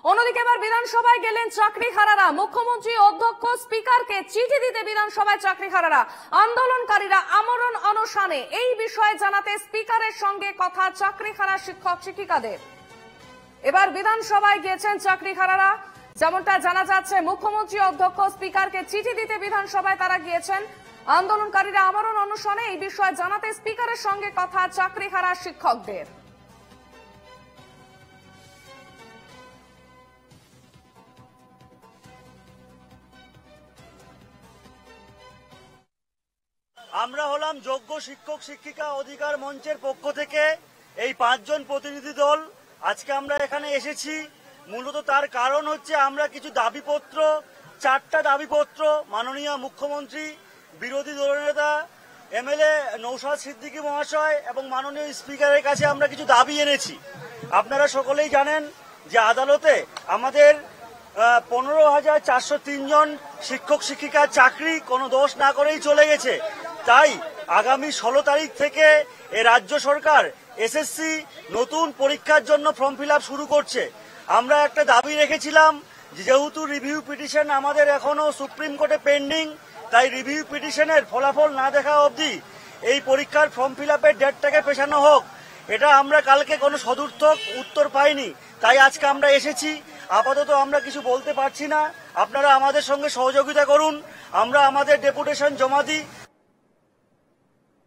অন্যদিকে এবার বিধানসভায় গেলেন চাকরিহারারা। মুখ্যমন্ত্রী অধ্যক্ষ স্পিকারকে চিঠি দিতে বিধানসভায় চাকরিহারারা। আন্দোলনকারীরা আমরণ অনশনে। এই বিষয়ে জানাতে স্পিকারের সঙ্গে কথা চাকরিহারা শিক্ষক শিক্ষিকাদের। এবার বিধানসভায় গিয়েছেন চাকরিহারারা। যেমনটা জানা যাচ্ছে, মুখ্যমন্ত্রী অধ্যক্ষ স্পিকারকে চিঠি দিতে বিধানসভায় তারা গিয়েছেন। আন্দোলনকারীরা আমরণ অনশনে। এই বিষয়ে জানাতে স্পিকারের সঙ্গে কথা চাকরিহারা শিক্ষকদের। আমরা হলাম যোগ্য শিক্ষক শিক্ষিকা অধিকার মঞ্চের পক্ষ থেকে এই 5 জন প্রতিনিধি দল। আজকে আমরা এখানে এসেছি মূলত তার কারণ হচ্ছে আমরা কিছু দাবিপত্র, 4টা দাবিপত্র মাননীয় মুখ্যমন্ত্রী, বিরোধী দলনেতা এমএলএ নৌশাদ সিদ্দিকী মহাশয় এবং মাননীয় স্পিকারের কাছে আমরা কিছু দাবি এনেছি। আপনারা সকলেই জানেন যে আদালতে আমাদের 15,403 জন শিক্ষক শিক্ষিকার চাকরি কোনো দোষ না করেই চলে গেছে। তাই আগামী 16 তারিখ থেকে রাজ্য সরকার এসএসসি নতুন পরীক্ষার জন্য ফর্ম ফিল আপ শুরু করছে। আমরা একটা দাবি রেখেছিলাম, যেহেতু রিভিউ পিটিশন আমাদের এখনো সুপ্রিম কোর্টে পেন্ডিং, তাই রিভিউ পিটিশনের ফলাফল না দেখা অবধি এই পরীক্ষার ফর্ম ফিল আপের ডেটটাকে পেছানো হোক। এটা আমরা কালকে কোনো সদুর্থক উত্তর পাইনি, তাই আজকে আমরা এসেছি। আপাতত আমরা কিছু বলতে পারছি না, আপনারা আমাদের সঙ্গে সহযোগিতা করুন। আমরা আমাদের ডেপুটেশন জমা দিই,